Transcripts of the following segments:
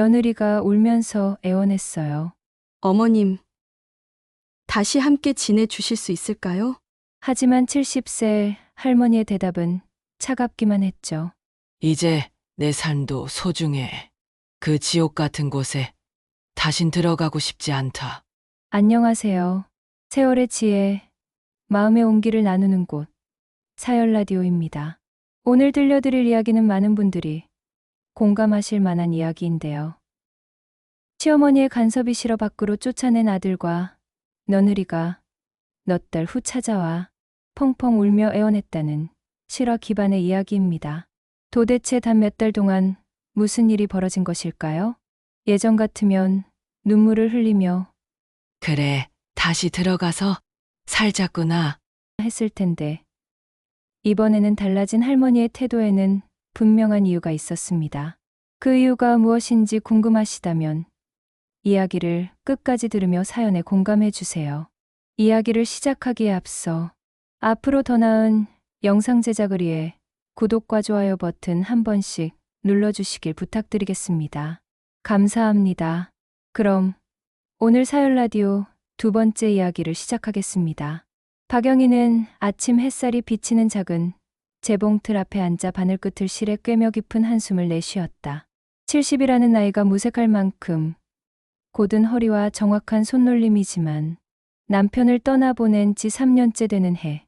며느리가 울면서 애원했어요. 어머님, 다시 함께 지내주실 수 있을까요? 하지만 70세 할머니의 대답은 차갑기만 했죠. 이제 내 삶도 소중해. 그 지옥 같은 곳에 다신 들어가고 싶지 않다. 안녕하세요. 세월의 지혜, 마음의 온기를 나누는 곳, 사열 라디오입니다. 오늘 들려드릴 이야기는 많은 분들이 공감하실 만한 이야기인데요. 시어머니의 간섭이 싫어 밖으로 쫓아낸 아들과 며느리가 몇 달 후 찾아와 펑펑 울며 애원했다는 실화 기반의 이야기입니다. 도대체 단 몇 달 동안 무슨 일이 벌어진 것일까요? 예전 같으면 눈물을 흘리며 그래, 다시 들어가서 살자꾸나. 했을 텐데 이번에는 달라진 할머니의 태도에는 분명한 이유가 있었습니다. 그 이유가 무엇인지 궁금하시다면 이야기를 끝까지 들으며 사연에 공감해 주세요. 이야기를 시작하기에 앞서 앞으로 더 나은 영상 제작을 위해 구독과 좋아요 버튼 한 번씩 눌러주시길 부탁드리겠습니다. 감사합니다. 그럼 오늘 사연 라디오 두 번째 이야기를 시작하겠습니다. 박영희는 아침 햇살이 비치는 작은 재봉틀 앞에 앉아 바늘끝을 실에 꿰며 깊은 한숨을 내쉬었다. 70이라는 나이가 무색할 만큼 곧은 허리와 정확한 손놀림이지만 남편을 떠나보낸 지 3년째 되는 해.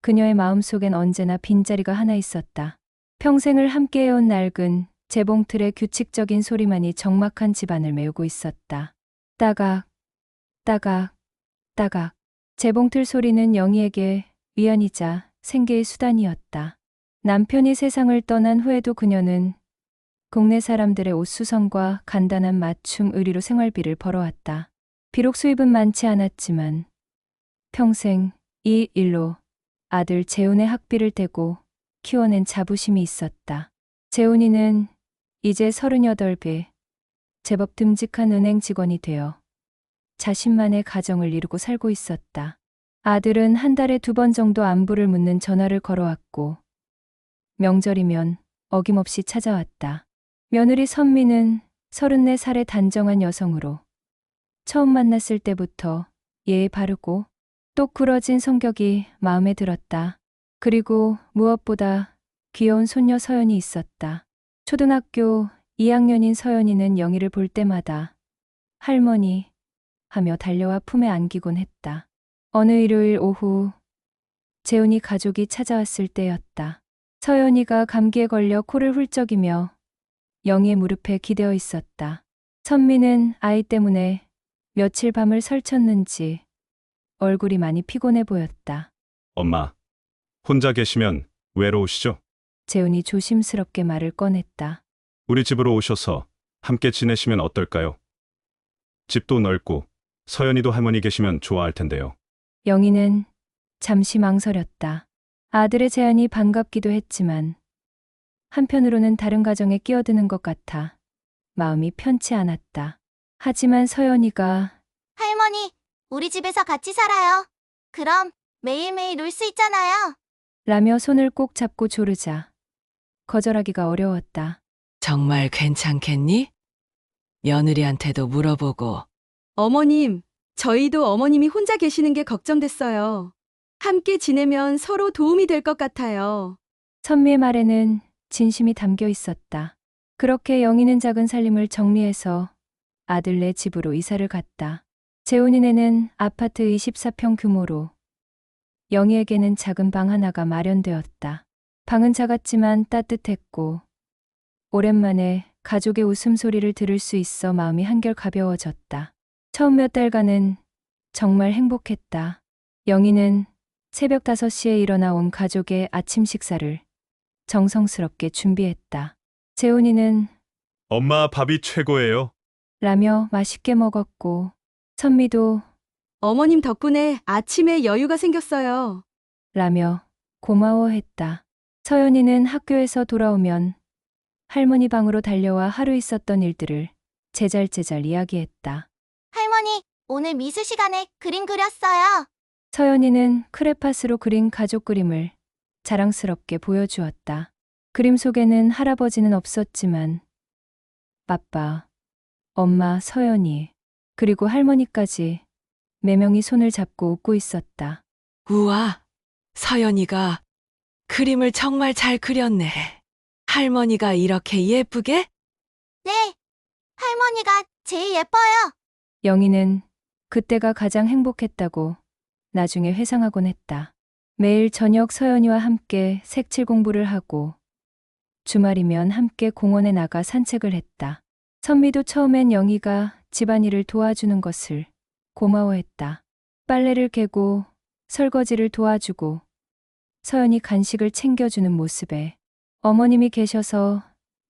그녀의 마음속엔 언제나 빈자리가 하나 있었다. 평생을 함께해온 낡은 재봉틀의 규칙적인 소리만이 적막한 집안을 메우고 있었다. 따각, 따각, 따각. 재봉틀 소리는 영희에게 위안이자 생계의 수단이었다. 남편이 세상을 떠난 후에도 그녀는 국내 사람들의 옷수선과 간단한 맞춤 의리로 생활비를 벌어왔다. 비록 수입은 많지 않았지만 평생 이 일로 아들 재훈의 학비를 대고 키워낸 자부심이 있었다. 재훈이는 이제 38배, 제법 듬직한 은행 직원이 되어 자신만의 가정을 이루고 살고 있었다. 아들은 한 달에 2번 정도 안부를 묻는 전화를 걸어왔고 명절이면 어김없이 찾아왔다. 며느리 선미는 34살의 단정한 여성으로 처음 만났을 때부터 예의 바르고 똑 부러진 성격이 마음에 들었다. 그리고 무엇보다 귀여운 손녀 서연이 있었다. 초등학교 2학년인 서연이는 영희를 볼 때마다 할머니 하며 달려와 품에 안기곤 했다. 어느 일요일 오후 재훈이 가족이 찾아왔을 때였다. 서연이가 감기에 걸려 코를 훌쩍이며 영희의 무릎에 기대어 있었다. 선미는 아이 때문에 며칠 밤을 설쳤는지 얼굴이 많이 피곤해 보였다. 엄마, 혼자 계시면 외로우시죠? 재훈이 조심스럽게 말을 꺼냈다. 우리 집으로 오셔서 함께 지내시면 어떨까요? 집도 넓고 서연이도 할머니 계시면 좋아할 텐데요. 영희는 잠시 망설였다. 아들의 제안이 반갑기도 했지만 한편으로는 다른 가정에 끼어드는 것 같아 마음이 편치 않았다. 하지만 서연이가 할머니, 우리 집에서 같이 살아요. 그럼 매일매일 놀 수 있잖아요. 라며 손을 꼭 잡고 조르자 거절하기가 어려웠다. 정말 괜찮겠니? 며느리한테도 물어보고. 어머님, 저희도 어머님이 혼자 계시는 게 걱정됐어요. 함께 지내면 서로 도움이 될 것 같아요. 선미의 말에는 진심이 담겨 있었다. 그렇게 영희는 작은 살림을 정리해서 아들네 집으로 이사를 갔다. 재훈이네는 아파트 24평 규모로 영희에게는 작은 방 하나가 마련되었다. 방은 작았지만 따뜻했고 오랜만에 가족의 웃음소리를 들을 수 있어 마음이 한결 가벼워졌다. 처음 몇 달간은 정말 행복했다. 영희는 새벽 5시에 일어나 온 가족의 아침 식사를 정성스럽게 준비했다. 재훈이는 엄마 밥이 최고예요. 라며 맛있게 먹었고 선미도 어머님 덕분에 아침에 여유가 생겼어요. 라며 고마워했다. 서연이는 학교에서 돌아오면 할머니 방으로 달려와 하루 있었던 일들을 제잘제잘 이야기했다. 할머니, 오늘 미술 시간에 그림 그렸어요. 서연이는 크레파스로 그린 가족 그림을 자랑스럽게 보여주었다. 그림 속에는 할아버지는 없었지만 아빠, 엄마, 서연이, 그리고 할머니까지 매명이 손을 잡고 웃고 있었다. 우와, 서연이가 그림을 정말 잘 그렸네. 할머니가 이렇게 예쁘게? 네, 할머니가 제일 예뻐요. 영희는 그때가 가장 행복했다고 나중에 회상하곤 했다. 매일 저녁 서연이와 함께 색칠 공부를 하고 주말이면 함께 공원에 나가 산책을 했다. 선미도 처음엔 영희가 집안일을 도와주는 것을 고마워했다. 빨래를 개고 설거지를 도와주고 서연이 간식을 챙겨주는 모습에 어머님이 계셔서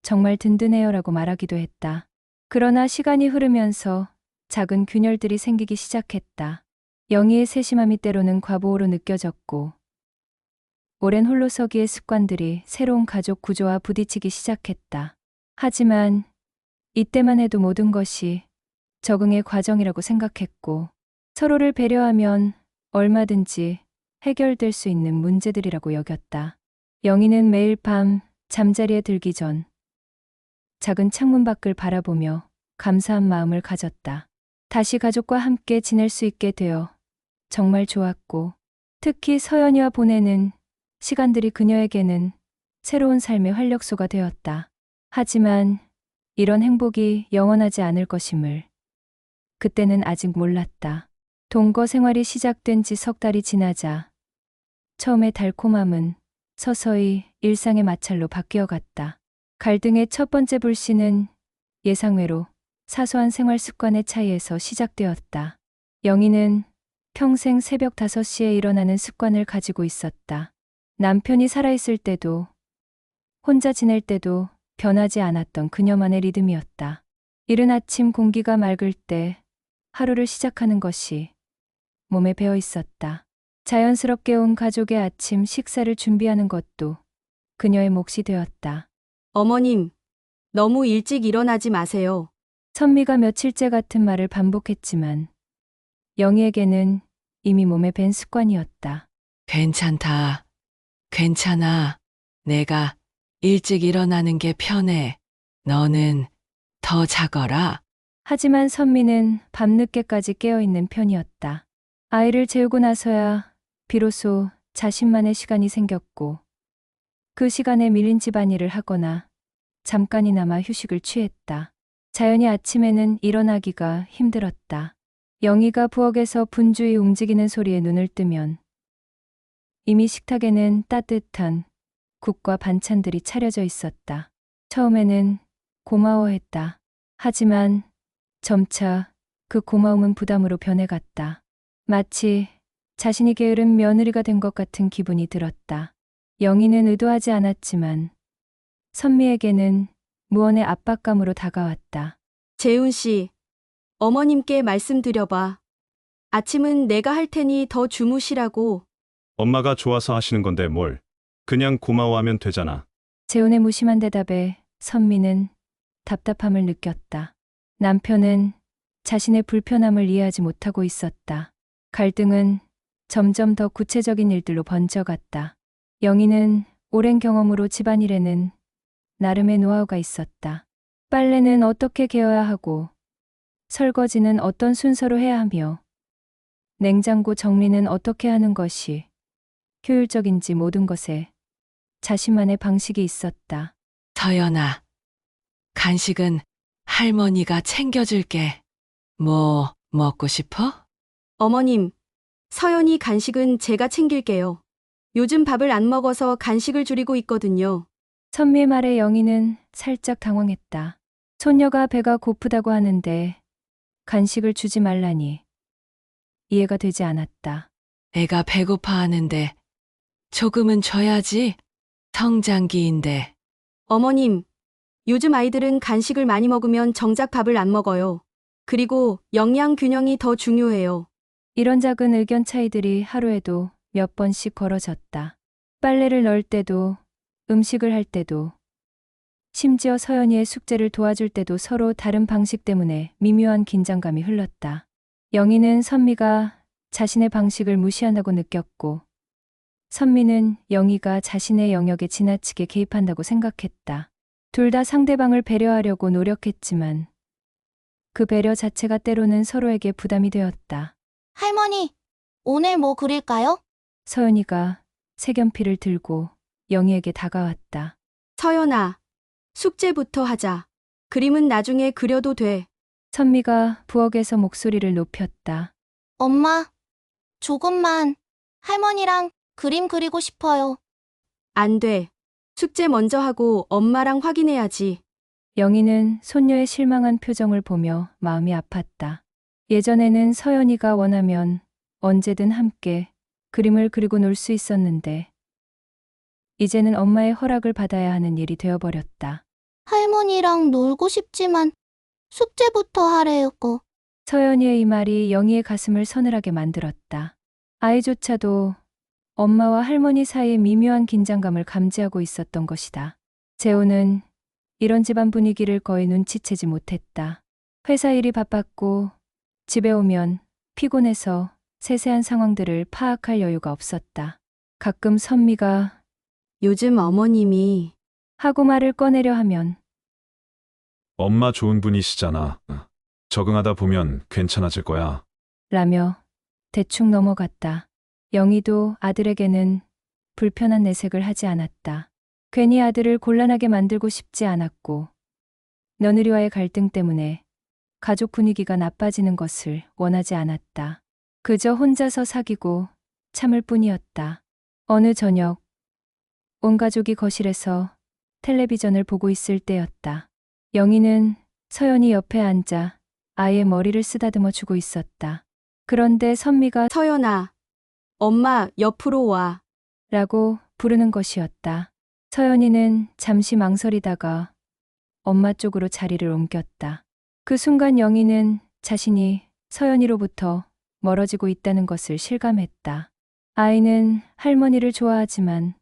정말 든든해요라고 말하기도 했다. 그러나 시간이 흐르면서 작은 균열들이 생기기 시작했다. 영희의 세심함이 때로는 과보호로 느껴졌고 오랜 홀로서기의 습관들이 새로운 가족 구조와 부딪히기 시작했다. 하지만 이때만 해도 모든 것이 적응의 과정이라고 생각했고 서로를 배려하면 얼마든지 해결될 수 있는 문제들이라고 여겼다. 영희는 매일 밤 잠자리에 들기 전 작은 창문 밖을 바라보며 감사한 마음을 가졌다. 다시 가족과 함께 지낼 수 있게 되어 정말 좋았고 특히 서연이와 보내는 시간들이 그녀에게는 새로운 삶의 활력소가 되었다. 하지만 이런 행복이 영원하지 않을 것임을 그때는 아직 몰랐다. 동거 생활이 시작된 지 석 달이 지나자 처음의 달콤함은 서서히 일상의 마찰로 바뀌어갔다. 갈등의 첫 번째 불씨는 예상외로 사소한 생활 습관의 차이에서 시작되었다. 영희는 평생 새벽 5시에 일어나는 습관을 가지고 있었다. 남편이 살아있을 때도 혼자 지낼 때도 변하지 않았던 그녀만의 리듬이었다. 이른 아침 공기가 맑을 때 하루를 시작하는 것이 몸에 배어 있었다. 자연스럽게 온 가족의 아침 식사를 준비하는 것도 그녀의 몫이 되었다. 어머님, 너무 일찍 일어나지 마세요. 선미가 며칠째 같은 말을 반복했지만 영희에게는 이미 몸에 밴 습관이었다. 괜찮다. 괜찮아. 내가 일찍 일어나는 게 편해. 너는 더 자거라. 하지만 선미는 밤늦게까지 깨어있는 편이었다. 아이를 재우고 나서야 비로소 자신만의 시간이 생겼고 그 시간에 밀린 집안일을 하거나 잠깐이나마 휴식을 취했다. 자연히 아침에는 일어나기가 힘들었다. 영희가 부엌에서 분주히 움직이는 소리에 눈을 뜨면 이미 식탁에는 따뜻한 국과 반찬들이 차려져 있었다. 처음에는 고마워했다. 하지만 점차 그 고마움은 부담으로 변해갔다. 마치 자신이 게으른 며느리가 된 것 같은 기분이 들었다. 영희는 의도하지 않았지만 선미에게는 무언의 압박감으로 다가왔다. 재훈 씨, 어머님께 말씀드려봐. 아침은 내가 할 테니 더 주무시라고. 엄마가 좋아서 하시는 건데 뭘. 그냥 고마워하면 되잖아. 재훈의 무심한 대답에 선미는 답답함을 느꼈다. 남편은 자신의 불편함을 이해하지 못하고 있었다. 갈등은 점점 더 구체적인 일들로 번져갔다. 영희는 오랜 경험으로 집안일에는 나름의 노하우가 있었다. 빨래는 어떻게 개어야 하고 설거지는 어떤 순서로 해야 하며 냉장고 정리는 어떻게 하는 것이 효율적인지 모든 것에 자신만의 방식이 있었다. 서연아, 간식은 할머니가 챙겨줄게. 뭐 먹고 싶어? 어머님, 서연이 간식은 제가 챙길게요. 요즘 밥을 안 먹어서 간식을 줄이고 있거든요. 선미의 말에 영희는 살짝 당황했다. 손녀가 배가 고프다고 하는데 간식을 주지 말라니 이해가 되지 않았다. 애가 배고파하는데 조금은 줘야지. 성장기인데. 어머님, 요즘 아이들은 간식을 많이 먹으면 정작 밥을 안 먹어요. 그리고 영양 균형이 더 중요해요. 이런 작은 의견 차이들이 하루에도 몇 번씩 벌어졌다. 빨래를 넣을 때도 음식을 할 때도 심지어 서연이의 숙제를 도와줄 때도 서로 다른 방식 때문에 미묘한 긴장감이 흘렀다. 영희는 선미가 자신의 방식을 무시한다고 느꼈고 선미는 영희가 자신의 영역에 지나치게 개입한다고 생각했다. 둘 다 상대방을 배려하려고 노력했지만 그 배려 자체가 때로는 서로에게 부담이 되었다. 할머니, 오늘 뭐 그릴까요? 서연이가 색연필을 들고 영희에게 다가왔다. 서연아, 숙제부터 하자. 그림은 나중에 그려도 돼. 선미가 부엌에서 목소리를 높였다. 엄마, 조금만 할머니랑 그림 그리고 싶어요. 안 돼. 숙제 먼저 하고 엄마랑 확인해야지. 영희는 손녀의 실망한 표정을 보며 마음이 아팠다. 예전에는 서연이가 원하면 언제든 함께 그림을 그리고 놀 수 있었는데 이제는 엄마의 허락을 받아야 하는 일이 되어버렸다. 할머니랑 놀고 싶지만 숙제부터 하래요. 서연이의 이 말이 영희의 가슴을 서늘하게 만들었다. 아이조차도 엄마와 할머니 사이의 미묘한 긴장감을 감지하고 있었던 것이다. 재호는 이런 집안 분위기를 거의 눈치채지 못했다. 회사 일이 바빴고 집에 오면 피곤해서 세세한 상황들을 파악할 여유가 없었다. 가끔 선미가 요즘 어머님이 하고 말을 꺼내려 하면 엄마 좋은 분이시잖아. 적응하다 보면 괜찮아질 거야. 라며 대충 넘어갔다. 영희도 아들에게는 불편한 내색을 하지 않았다. 괜히 아들을 곤란하게 만들고 싶지 않았고 며느리와의 갈등 때문에 가족 분위기가 나빠지는 것을 원하지 않았다. 그저 혼자서 사귀고 참을 뿐이었다. 어느 저녁 온 가족이 거실에서 텔레비전을 보고 있을 때였다. 영희는 서연이 옆에 앉아 아이의 머리를 쓰다듬어 주고 있었다. 그런데 선미가 서연아, 엄마 옆으로 와. 라고 부르는 것이었다. 서연이는 잠시 망설이다가 엄마 쪽으로 자리를 옮겼다. 그 순간 영희는 자신이 서연이로부터 멀어지고 있다는 것을 실감했다. 아이는 할머니를 좋아하지만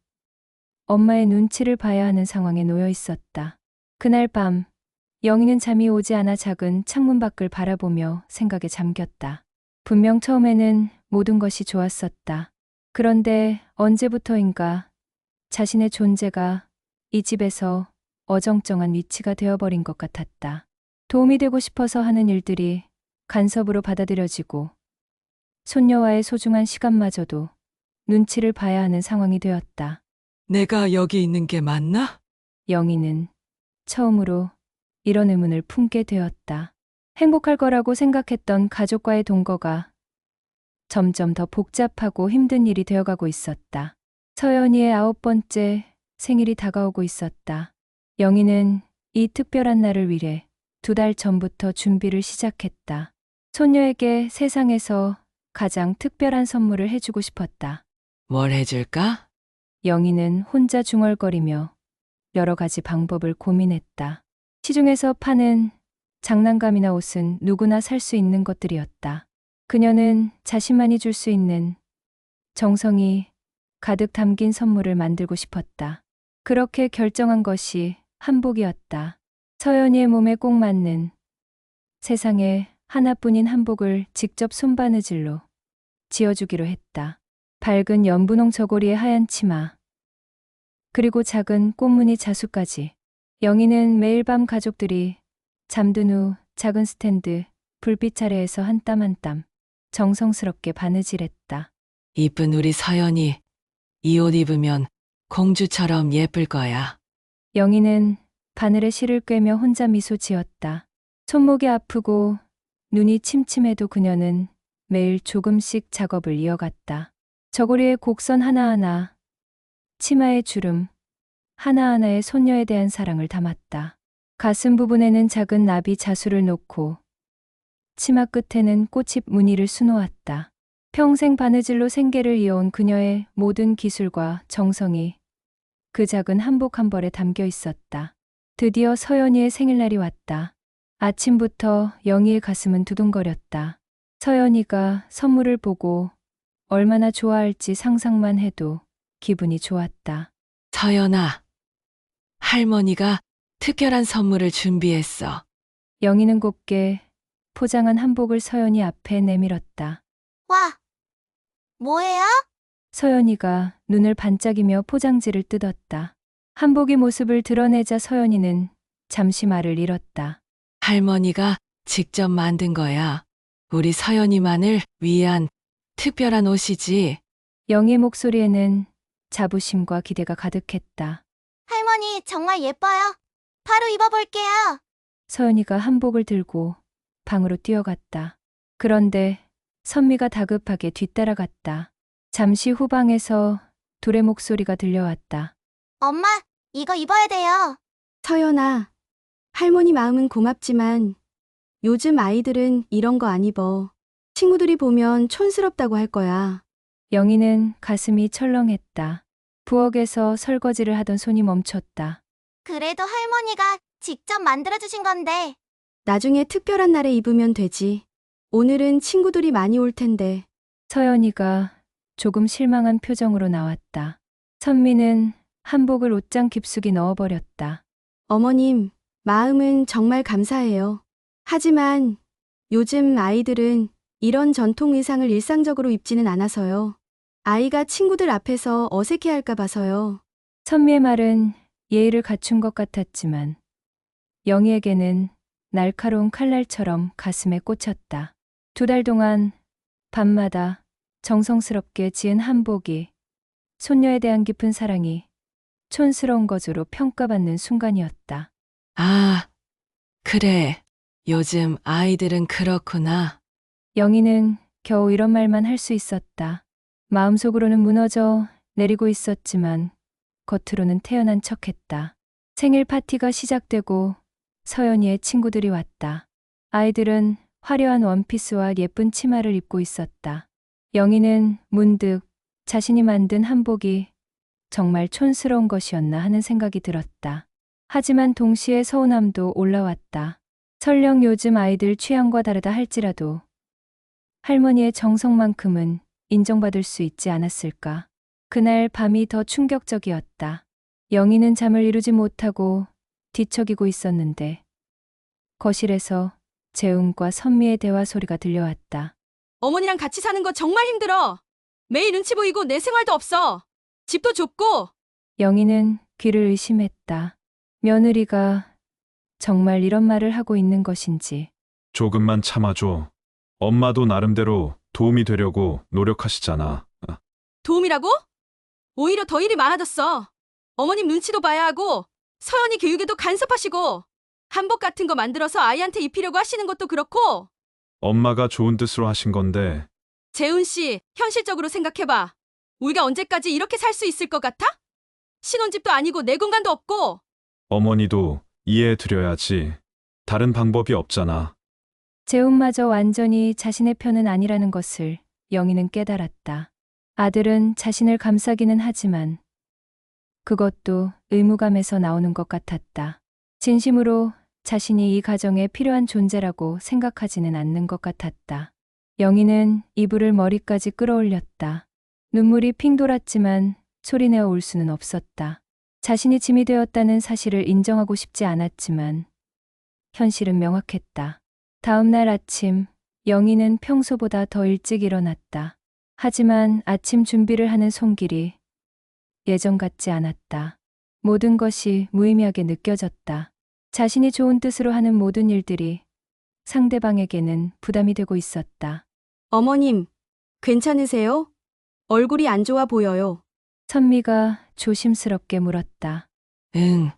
엄마의 눈치를 봐야 하는 상황에 놓여 있었다. 그날 밤 영희는 잠이 오지 않아 작은 창문 밖을 바라보며 생각에 잠겼다. 분명 처음에는 모든 것이 좋았었다. 그런데 언제부터인가 자신의 존재가 이 집에서 어정쩡한 위치가 되어버린 것 같았다. 도움이 되고 싶어서 하는 일들이 간섭으로 받아들여지고 손녀와의 소중한 시간마저도 눈치를 봐야 하는 상황이 되었다. 내가 여기 있는 게 맞나? 영희는 처음으로 이런 의문을 품게 되었다. 행복할 거라고 생각했던 가족과의 동거가 점점 더 복잡하고 힘든 일이 되어가고 있었다. 서연이의 9번째 생일이 다가오고 있었다. 영희는 이 특별한 날을 위해 2달 전부터 준비를 시작했다. 손녀에게 세상에서 가장 특별한 선물을 해주고 싶었다. 뭘 해줄까? 영희는 혼자 중얼거리며 여러 가지 방법을 고민했다. 시중에서 파는 장난감이나 옷은 누구나 살 수 있는 것들이었다. 그녀는 자신만이 줄 수 있는 정성이 가득 담긴 선물을 만들고 싶었다. 그렇게 결정한 것이 한복이었다. 서연이의 몸에 꼭 맞는 세상에 하나뿐인 한복을 직접 손바느질로 지어주기로 했다. 밝은 연분홍 저고리의 하얀 치마, 그리고 작은 꽃무늬 자수까지. 영희는 매일 밤 가족들이 잠든 후 작은 스탠드, 불빛 아래에서 한 땀 한 땀 정성스럽게 바느질했다. 이쁜 우리 서연이 이 옷 입으면 공주처럼 예쁠 거야. 영희는 바늘에 실을 꿰며 혼자 미소 지었다. 손목이 아프고 눈이 침침해도 그녀는 매일 조금씩 작업을 이어갔다. 저고리의 곡선 하나하나, 치마의 주름, 하나하나의 손녀에 대한 사랑을 담았다. 가슴 부분에는 작은 나비 자수를 놓고 치마 끝에는 꽃잎 무늬를 수놓았다. 평생 바느질로 생계를 이어온 그녀의 모든 기술과 정성이 그 작은 한복 한 벌에 담겨 있었다. 드디어 서연이의 생일날이 왔다. 아침부터 영희의 가슴은 두둥거렸다. 서연이가 선물을 보고 얼마나 좋아할지 상상만 해도 기분이 좋았다. 서연아, 할머니가 특별한 선물을 준비했어. 영희는 곱게 포장한 한복을 서연이 앞에 내밀었다. 와, 뭐예요? 서연이가 눈을 반짝이며 포장지를 뜯었다. 한복이 모습을 드러내자 서연이는 잠시 말을 잃었다. 할머니가 직접 만든 거야. 우리 서연이만을 위한 특별한 옷이지. 영희의 목소리에는 자부심과 기대가 가득했다. 할머니, 정말 예뻐요. 바로 입어볼게요. 서연이가 한복을 들고 방으로 뛰어갔다. 그런데 선미가 다급하게 뒤따라갔다. 잠시 후 방에서 둘의 목소리가 들려왔다. 엄마, 이거 입어야 돼요. 서연아, 할머니 마음은 고맙지만 요즘 아이들은 이런 거 안 입어. 친구들이 보면 촌스럽다고 할 거야. 영희는 가슴이 철렁했다. 부엌에서 설거지를 하던 손이 멈췄다. 그래도 할머니가 직접 만들어주신 건데. 나중에 특별한 날에 입으면 되지. 오늘은 친구들이 많이 올 텐데. 서연이가 조금 실망한 표정으로 나왔다. 선미는 한복을 옷장 깊숙이 넣어버렸다. 어머님, 마음은 정말 감사해요. 하지만 요즘 아이들은 이런 전통 의상을 일상적으로 입지는 않아서요. 아이가 친구들 앞에서 어색해할까 봐서요. 선미의 말은 예의를 갖춘 것 같았지만 영희에게는 날카로운 칼날처럼 가슴에 꽂혔다. 2달 동안 밤마다 정성스럽게 지은 한복이 손녀에 대한 깊은 사랑이 촌스러운 것으로 평가받는 순간이었다. 아, 그래. 요즘 아이들은 그렇구나. 영희는 겨우 이런 말만 할 수 있었다. 마음속으로는 무너져 내리고 있었지만 겉으로는 태연한 척했다. 생일 파티가 시작되고 서연이의 친구들이 왔다. 아이들은 화려한 원피스와 예쁜 치마를 입고 있었다. 영희는 문득 자신이 만든 한복이 정말 촌스러운 것이었나 하는 생각이 들었다. 하지만 동시에 서운함도 올라왔다. 설령 요즘 아이들 취향과 다르다 할지라도 할머니의 정성만큼은 인정받을 수 있지 않았을까. 그날 밤이 더 충격적이었다. 영희는 잠을 이루지 못하고 뒤척이고 있었는데 거실에서 재웅과 선미의 대화 소리가 들려왔다. 어머니랑 같이 사는 거 정말 힘들어. 매일 눈치 보이고 내 생활도 없어. 집도 좁고. 영희는 귀를 의심했다. 며느리가 정말 이런 말을 하고 있는 것인지. 조금만 참아줘. 엄마도 나름대로 도움이 되려고 노력하시잖아. 도움이라고? 오히려 더 일이 많아졌어. 어머님 눈치도 봐야 하고 서연이 교육에도 간섭하시고 한복 같은 거 만들어서 아이한테 입히려고 하시는 것도 그렇고. 엄마가 좋은 뜻으로 하신 건데 재훈 씨, 현실적으로 생각해봐. 우리가 언제까지 이렇게 살 수 있을 것 같아? 신혼집도 아니고 내 공간도 없고. 어머니도 이해해 드려야지. 다른 방법이 없잖아. 재훈마저 완전히 자신의 편은 아니라는 것을 영희는 깨달았다. 아들은 자신을 감싸기는 하지만 그것도 의무감에서 나오는 것 같았다. 진심으로 자신이 이 가정에 필요한 존재라고 생각하지는 않는 것 같았다. 영희는 이불을 머리까지 끌어올렸다. 눈물이 핑 돌았지만 소리내어 울 수는 없었다. 자신이 짐이 되었다는 사실을 인정하고 싶지 않았지만 현실은 명확했다. 다음 날 아침, 영희는 평소보다 더 일찍 일어났다. 하지만 아침 준비를 하는 손길이 예전 같지 않았다. 모든 것이 무의미하게 느껴졌다. 자신이 좋은 뜻으로 하는 모든 일들이 상대방에게는 부담이 되고 있었다. 어머님, 괜찮으세요? 얼굴이 안 좋아 보여요. 선미가 조심스럽게 물었다. 응,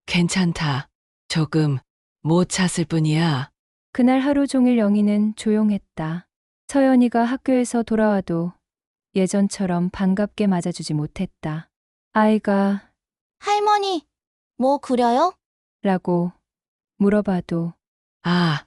괜찮다. 조금 못 찼을 뿐이야. 그날 하루 종일 영희는 조용했다. 서연이가 학교에서 돌아와도 예전처럼 반갑게 맞아주지 못했다. 아이가 할머니, 뭐 그려요? 라고 물어봐도 아,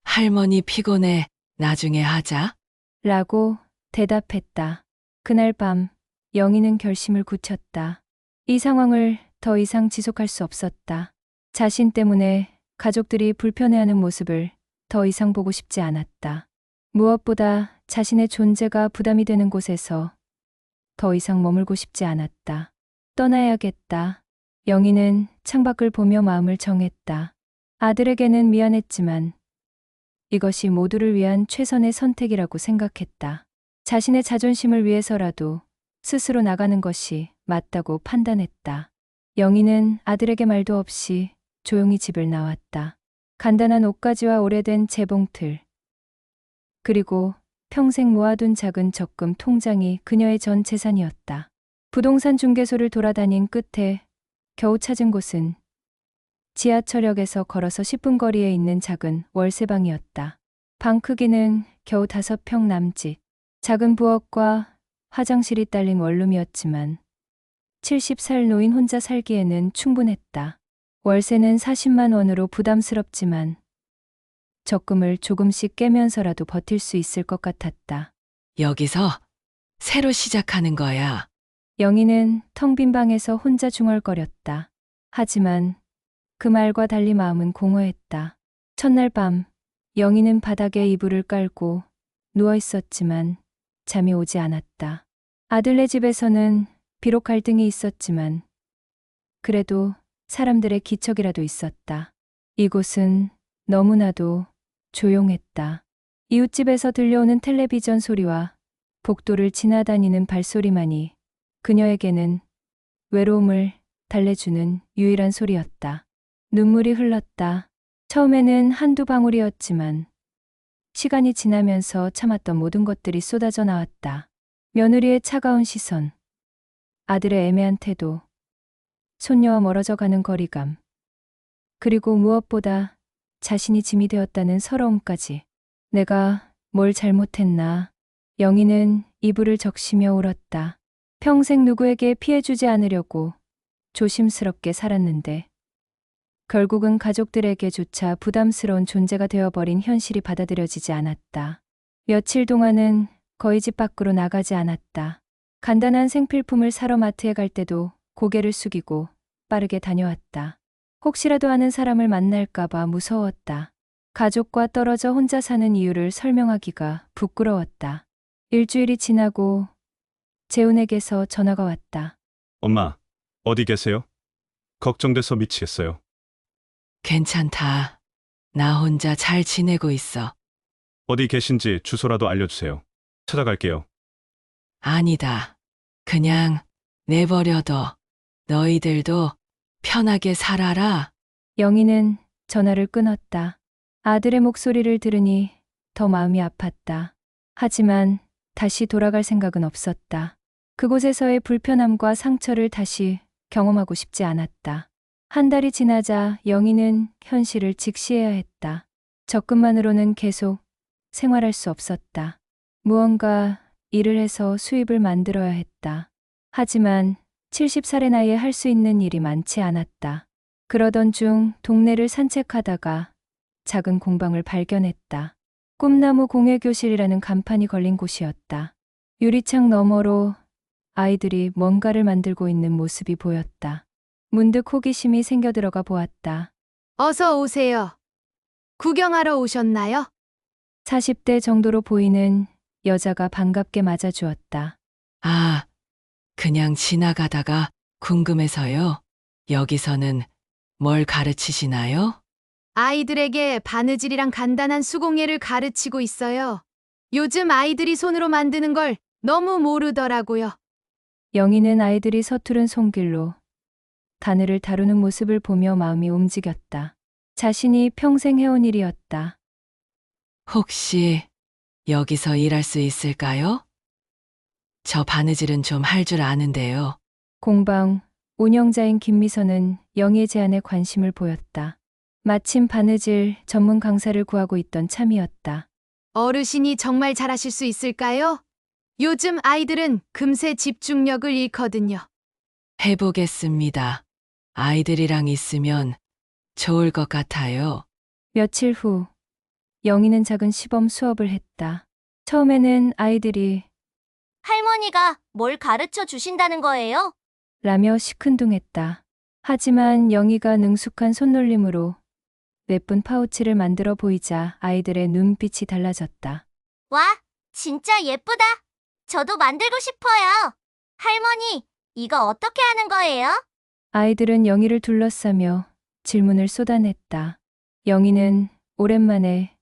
할머니 피곤해. 나중에 하자. 라고 대답했다. 그날 밤 영희는 결심을 굳혔다. 이 상황을 더 이상 지속할 수 없었다. 자신 때문에 가족들이 불편해하는 모습을 더 이상 보고 싶지 않았다. 무엇보다 자신의 존재가 부담이 되는 곳에서 더 이상 머물고 싶지 않았다. 떠나야겠다. 영희는 창밖을 보며 마음을 정했다. 아들에게는 미안했지만 이것이 모두를 위한 최선의 선택이라고 생각했다. 자신의 자존심을 위해서라도 스스로 나가는 것이 맞다고 판단했다. 영희는 아들에게 말도 없이 조용히 집을 나왔다. 간단한 옷가지와 오래된 재봉틀, 그리고 평생 모아둔 작은 적금 통장이 그녀의 전 재산이었다. 부동산 중개소를 돌아다닌 끝에 겨우 찾은 곳은 지하철역에서 걸어서 10분 거리에 있는 작은 월세방이었다. 방 크기는 겨우 5평 남짓. 작은 부엌과 화장실이 딸린 원룸이었지만 70살 노인 혼자 살기에는 충분했다. 월세는 40만 원으로 부담스럽지만 적금을 조금씩 깨면서라도 버틸 수 있을 것 같았다. 여기서 새로 시작하는 거야. 영희는 텅 빈 방에서 혼자 중얼거렸다. 하지만 그 말과 달리 마음은 공허했다. 첫날 밤, 영희는 바닥에 이불을 깔고 누워 있었지만 잠이 오지 않았다. 아들네 집에서는 비록 갈등이 있었지만 그래도 사람들의 기척이라도 있었다. 이곳은 너무나도 조용했다. 이웃집에서 들려오는 텔레비전 소리와 복도를 지나다니는 발소리만이 그녀에게는 외로움을 달래주는 유일한 소리였다. 눈물이 흘렀다. 처음에는 한두 방울이었지만 시간이 지나면서 참았던 모든 것들이 쏟아져 나왔다. 며느리의 차가운 시선, 아들의 애매한 태도, 손녀와 멀어져 가는 거리감, 그리고 무엇보다 자신이 짐이 되었다는 서러움까지. 내가 뭘 잘못했나? 영희는 이불을 적시며 울었다. 평생 누구에게 피해주지 않으려고 조심스럽게 살았는데 결국은 가족들에게조차 부담스러운 존재가 되어버린 현실이 받아들여지지 않았다. 며칠 동안은 거의 집 밖으로 나가지 않았다. 간단한 생필품을 사러 마트에 갈 때도 고개를 숙이고 빠르게 다녀왔다. 혹시라도 아는 사람을 만날까봐 무서웠다. 가족과 떨어져 혼자 사는 이유를 설명하기가 부끄러웠다. 일주일이 지나고 재훈에게서 전화가 왔다. 엄마, 어디 계세요? 걱정돼서 미치겠어요. 괜찮다. 나 혼자 잘 지내고 있어. 어디 계신지 주소라도 알려주세요. 찾아갈게요. 아니다. 그냥 내버려둬. 너희들도 편하게 살아라. 영희는 전화를 끊었다. 아들의 목소리를 들으니 더 마음이 아팠다. 하지만 다시 돌아갈 생각은 없었다. 그곳에서의 불편함과 상처를 다시 경험하고 싶지 않았다. 한 달이 지나자 영희는 현실을 직시해야 했다. 적금만으로는 계속 생활할 수 없었다. 무언가 일을 해서 수입을 만들어야 했다. 하지만 70살의 나이에 할 수 있는 일이 많지 않았다. 그러던 중 동네를 산책하다가 작은 공방을 발견했다. 꿈나무 공예교실이라는 간판이 걸린 곳이었다. 유리창 너머로 아이들이 뭔가를 만들고 있는 모습이 보였다. 문득 호기심이 생겨 들어가 보았다. 어서 오세요. 구경하러 오셨나요? 40대 정도로 보이는 여자가 반갑게 맞아주었다. 아, 그냥 지나가다가 궁금해서요. 여기서는 뭘 가르치시나요? 아이들에게 바느질이랑 간단한 수공예를 가르치고 있어요. 요즘 아이들이 손으로 만드는 걸 너무 모르더라고요. 영희는 아이들이 서투른 손길로 바늘을 다루는 모습을 보며 마음이 움직였다. 자신이 평생 해온 일이었다. 혹시 여기서 일할 수 있을까요? 저 바느질은 좀 할 줄 아는데요. 공방 운영자인 김미선은 영희의 제안에 관심을 보였다. 마침 바느질 전문 강사를 구하고 있던 참이었다. 어르신이 정말 잘하실 수 있을까요? 요즘 아이들은 금세 집중력을 잃거든요. 해보겠습니다. 아이들이랑 있으면 좋을 것 같아요. 며칠 후 영희는 작은 시범 수업을 했다. 처음에는 아이들이 할머니가 뭘 가르쳐 주신다는 거예요? 라며 시큰둥했다. 하지만 영희가 능숙한 손놀림으로 예쁜 파우치를 만들어 보이자 아이들의 눈빛이 달라졌다. 와, 진짜 예쁘다. 저도 만들고 싶어요. 할머니, 이거 어떻게 하는 거예요? 아이들은 영희를 둘러싸며 질문을 쏟아냈다. 영희는 오랜만에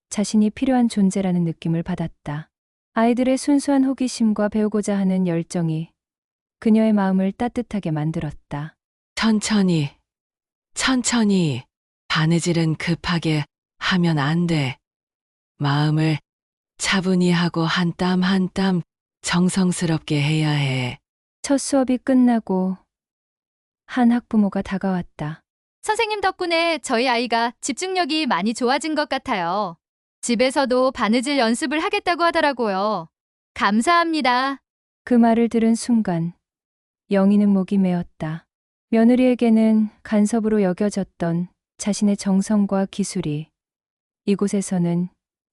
자신이 필요한 존재라는 느낌을 받았다. 아이들의 순수한 호기심과 배우고자 하는 열정이 그녀의 마음을 따뜻하게 만들었다. 천천히, 천천히. 바느질은 급하게 하면 안 돼. 마음을 차분히 하고 한 땀 한 땀 정성스럽게 해야 해. 첫 수업이 끝나고 한 학부모가 다가왔다. 선생님 덕분에 저희 아이가 집중력이 많이 좋아진 것 같아요. 집에서도 바느질 연습을 하겠다고 하더라고요. 감사합니다. 그 말을 들은 순간 영희는 목이 메었다. 며느리에게는 간섭으로 여겨졌던 자신의 정성과 기술이 이곳에서는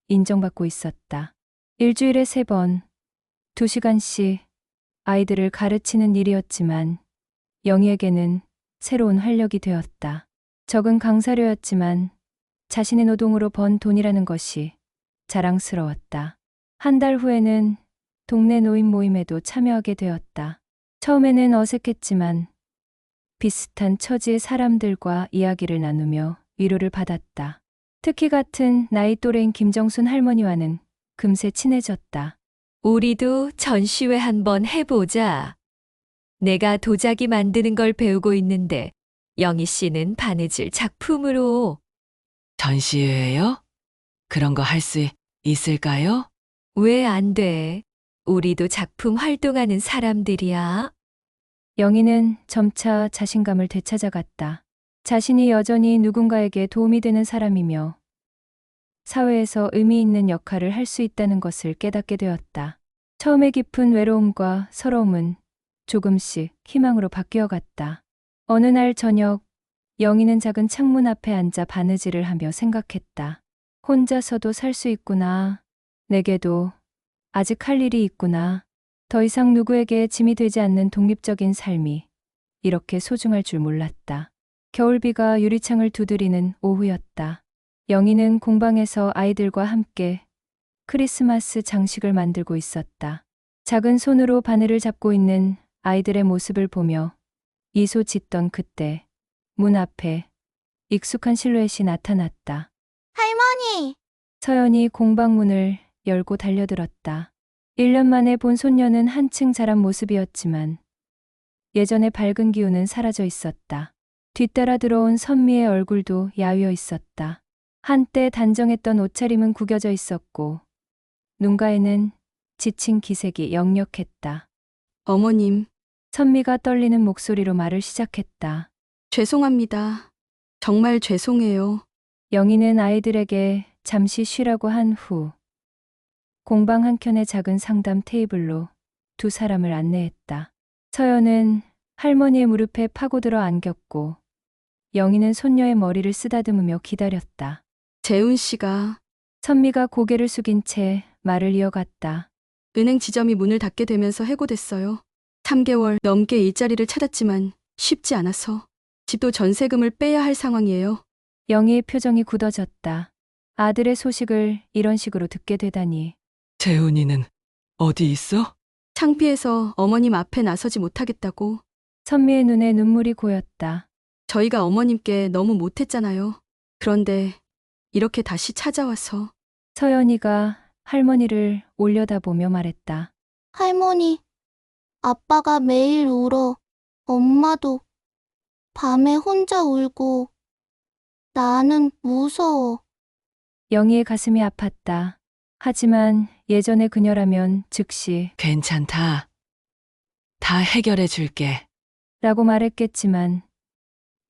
인정받고 있었다. 일주일에 3번, 2시간씩 아이들을 가르치는 일이었지만 영희에게는 새로운 활력이 되었다. 적은 강사료였지만 자신의 노동으로 번 돈이라는 것이 자랑스러웠다. 한 달 후에는 동네 노인 모임에도 참여하게 되었다. 처음에는 어색했지만 비슷한 처지의 사람들과 이야기를 나누며 위로를 받았다. 특히 같은 나이 또래인 김정순 할머니와는 금세 친해졌다. 우리도 전시회 한번 해보자. 내가 도자기 만드는 걸 배우고 있는데 영희 씨는 바느질 작품으로. 전시회예요? 그런 거 할 수 있을까요? 왜 안 돼? 우리도 작품 활동하는 사람들이야. 영희는 점차 자신감을 되찾아갔다. 자신이 여전히 누군가에게 도움이 되는 사람이며 사회에서 의미 있는 역할을 할 수 있다는 것을 깨닫게 되었다. 처음에 깊은 외로움과 서러움은 조금씩 희망으로 바뀌어갔다. 어느 날 저녁, 영희는 작은 창문 앞에 앉아 바느질을 하며 생각했다. 혼자서도 살 수 있구나. 내게도 아직 할 일이 있구나. 더 이상 누구에게 짐이 되지 않는 독립적인 삶이 이렇게 소중할 줄 몰랐다. 겨울비가 유리창을 두드리는 오후였다. 영희는 공방에서 아이들과 함께 크리스마스 장식을 만들고 있었다. 작은 손으로 바늘을 잡고 있는 아이들의 모습을 보며 미소 짓던 그때 문 앞에 익숙한 실루엣이 나타났다. 할머니! 서연이 공방문을 열고 달려들었다. 1년 만에 본 손녀는 한층 자란 모습이었지만 예전의 밝은 기운은 사라져 있었다. 뒤따라 들어온 선미의 얼굴도 야위어 있었다. 한때 단정했던 옷차림은 구겨져 있었고 눈가에는 지친 기색이 역력했다. 어머님, 선미가 떨리는 목소리로 말을 시작했다. 죄송합니다. 정말 죄송해요. 영희는 아이들에게 잠시 쉬라고 한 후 공방 한켠의 작은 상담 테이블로 2 사람을 안내했다. 서연은 할머니의 무릎에 파고들어 안겼고 영희는 손녀의 머리를 쓰다듬으며 기다렸다. 재훈 씨가 선미가 고개를 숙인 채 말을 이어갔다. 은행 지점이 문을 닫게 되면서 해고됐어요. 3개월 넘게 일자리를 찾았지만 쉽지 않아서 집도 전세금을 빼야 할 상황이에요. 영희의 표정이 굳어졌다. 아들의 소식을 이런 식으로 듣게 되다니. 재훈이는 어디 있어? 창피해서 어머님 앞에 나서지 못하겠다고. 선미의 눈에 눈물이 고였다. 저희가 어머님께 너무 못했잖아요. 그런데 이렇게 다시 찾아와서. 서연이가 할머니를 올려다보며 말했다. 할머니, 아빠가 매일 울어. 엄마도 밤에 혼자 울고. 나는 무서워. 영희의 가슴이 아팠다. 하지만 예전의 그녀라면 즉시 괜찮다. 다 해결해 줄게. 라고 말했겠지만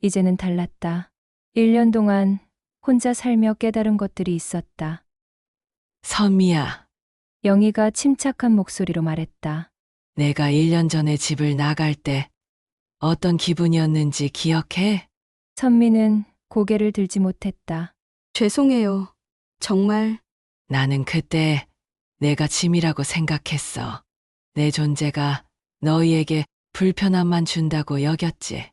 이제는 달랐다. 1년 동안 혼자 살며 깨달은 것들이 있었다. 선미야, 영희가 침착한 목소리로 말했다. 내가 1년 전에 집을 나갈 때 어떤 기분이었는지 기억해? 선미는 고개를 들지 못했다. 죄송해요. 정말. 나는 그때 내가 짐이라고 생각했어. 내 존재가 너희에게 불편함만 준다고 여겼지.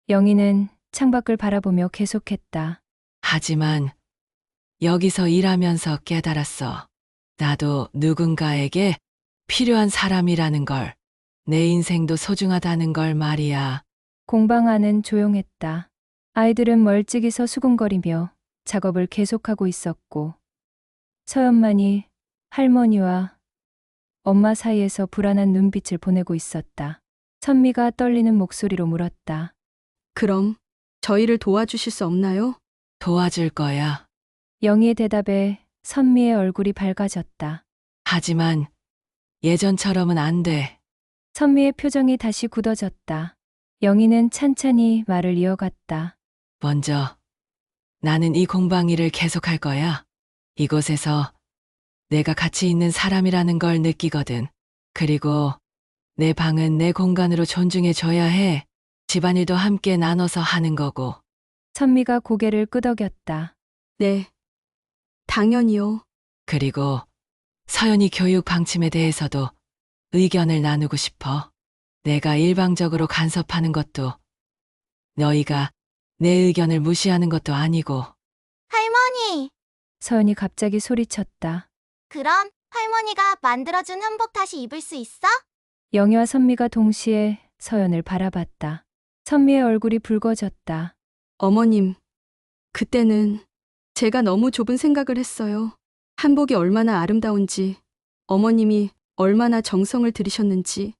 영희는 창밖을 바라보며 계속했다. 하지만 여기서 일하면서 깨달았어. 나도 누군가에게 필요한 사람이라는 걸, 내 인생도 소중하다는 걸 말이야. 공방 안은 조용했다. 아이들은 멀찍이서 수군거리며 작업을 계속하고 있었고 서연만이 할머니와 엄마 사이에서 불안한 눈빛을 보내고 있었다. 선미가 떨리는 목소리로 물었다. 그럼 저희를 도와주실 수 없나요? 도와줄 거야. 영희의 대답에 선미의 얼굴이 밝아졌다. 하지만 예전처럼은 안 돼. 선미의 표정이 다시 굳어졌다. 영희는 찬찬히 말을 이어갔다. 먼저 나는 이 공방 일을 계속할 거야. 이곳에서 내가 가치 있는 사람이라는 걸 느끼거든. 그리고 내 방은 내 공간으로 존중해 줘야 해. 집안일도 함께 나눠서 하는 거고. 선미가 고개를 끄덕였다. 네. 당연히요. 그리고 서연이 교육 방침에 대해서도 의견을 나누고 싶어. 내가 일방적으로 간섭하는 것도 너희가 내 의견을 무시하는 것도 아니고. 할머니, 서연이 갑자기 소리쳤다. 그럼 할머니가 만들어준 한복 다시 입을 수 있어? 영희와 선미가 동시에 서연을 바라봤다. 선미의 얼굴이 붉어졌다. 어머님, 그때는 제가 너무 좁은 생각을 했어요. 한복이 얼마나 아름다운지, 어머님이 얼마나 정성을 들이셨는지.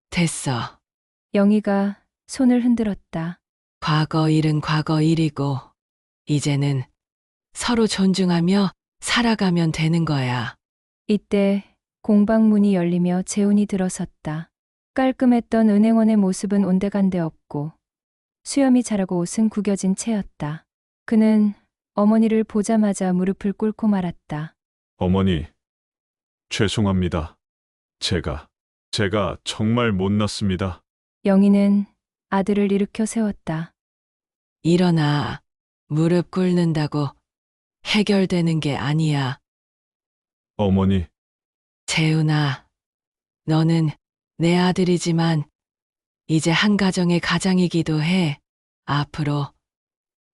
됐어. 영희가 손을 흔들었다. 과거 일은 과거 일이고, 이제는 서로 존중하며 살아가면 되는 거야. 이때 공방문이 열리며 재훈이 들어섰다. 깔끔했던 은행원의 모습은 온데간데 없고 수염이 자라고 옷은 구겨진 채였다. 그는 어머니를 보자마자 무릎을 꿇고 말았다. 어머니, 죄송합니다. 제가 정말 못났습니다. 영희는 아들을 일으켜 세웠다. 일어나. 무릎 꿇는다고 해결되는 게 아니야. 어머니, 재훈아, 너는 내 아들이지만 이제 한 가정의 가장이기도 해. 앞으로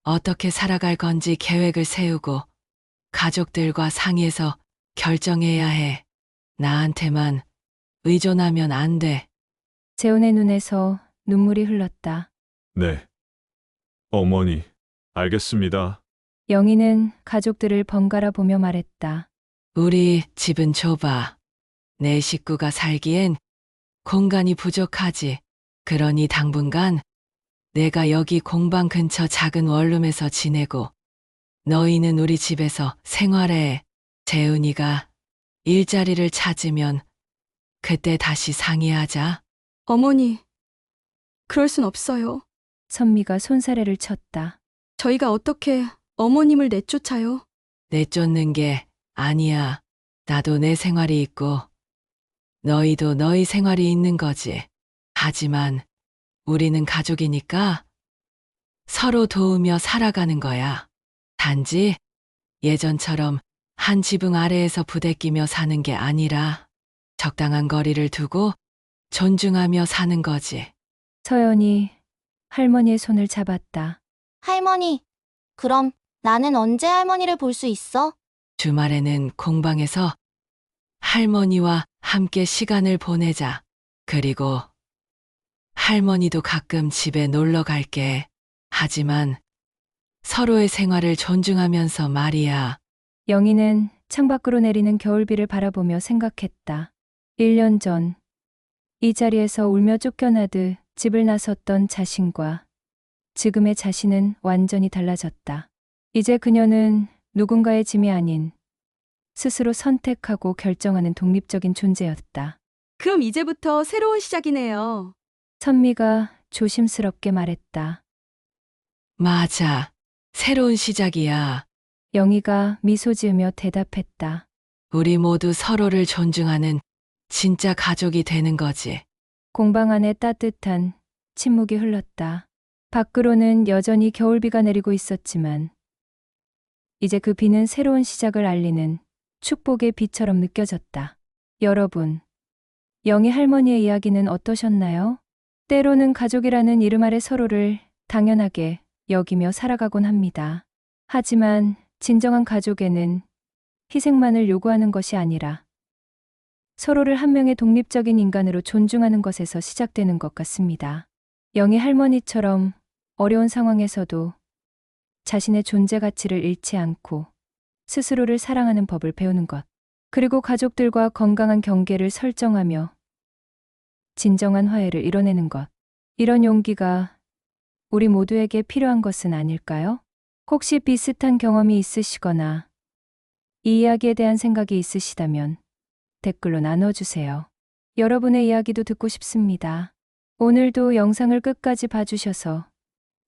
어떻게 살아갈 건지 계획을 세우고 가족들과 상의해서 결정해야 해. 나한테만 의존하면 안 돼. 재훈의 눈에서 눈물이 흘렀다. 네. 어머니, 알겠습니다. 영희는 가족들을 번갈아 보며 말했다. 우리 집은 좁아. 내 식구가 살기엔 공간이 부족하지. 그러니 당분간 내가 여기 공방 근처 작은 원룸에서 지내고 너희는 우리 집에서 생활해. 재훈이가 일자리를 찾으면 그때 다시 상의하자. 어머니, 그럴 순 없어요. 선미가 손사래를 쳤다. 저희가 어떻게 어머님을 내쫓아요? 내쫓는 게 아니야. 나도 내 생활이 있고 너희도 너희 생활이 있는 거지. 하지만 우리는 가족이니까 서로 도우며 살아가는 거야. 단지 예전처럼 한 지붕 아래에서 부대끼며 사는 게 아니라 적당한 거리를 두고 존중하며 사는 거지. 서연이 할머니의 손을 잡았다. 할머니, 그럼 나는 언제 할머니를 볼 수 있어? 주말에는 공방에서 할머니와 함께 시간을 보내자. 그리고 할머니도 가끔 집에 놀러 갈게. 하지만 서로의 생활을 존중하면서 말이야. 영희는 창밖으로 내리는 겨울비를 바라보며 생각했다. 1년 전, 이 자리에서 울며 쫓겨나듯 집을 나섰던 자신과 지금의 자신은 완전히 달라졌다. 이제 그녀는 누군가의 짐이 아닌 스스로 선택하고 결정하는 독립적인 존재였다. 그럼 이제부터 새로운 시작이네요. 선미가 조심스럽게 말했다. 맞아. 새로운 시작이야. 영희가 미소 지으며 대답했다. 우리 모두 서로를 존중하는 진짜 가족이 되는 거지. 공방 안에 따뜻한 침묵이 흘렀다. 밖으로는 여전히 겨울비가 내리고 있었지만 이제 그 비는 새로운 시작을 알리는 축복의 비처럼 느껴졌다. 여러분, 영희 할머니의 이야기는 어떠셨나요? 때로는 가족이라는 이름 아래 서로를 당연하게 여기며 살아가곤 합니다. 하지만 진정한 가족에는 희생만을 요구하는 것이 아니라 서로를 한 명의 독립적인 인간으로 존중하는 것에서 시작되는 것 같습니다. 영희 할머니처럼 어려운 상황에서도 자신의 존재 가치를 잃지 않고 스스로를 사랑하는 법을 배우는 것, 그리고 가족들과 건강한 경계를 설정하며 진정한 화해를 이뤄내는 것, 이런 용기가 우리 모두에게 필요한 것은 아닐까요? 혹시 비슷한 경험이 있으시거나 이 이야기에 대한 생각이 있으시다면 댓글로 나눠주세요. 여러분의 이야기도 듣고 싶습니다. 오늘도 영상을 끝까지 봐주셔서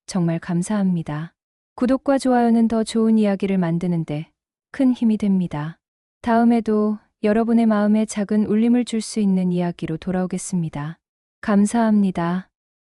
정말 감사합니다. 구독과 좋아요는 더 좋은 이야기를 만드는데 큰 힘이 됩니다. 다음에도 여러분의 마음에 작은 울림을 줄 수 있는 이야기로 돌아오겠습니다. 감사합니다.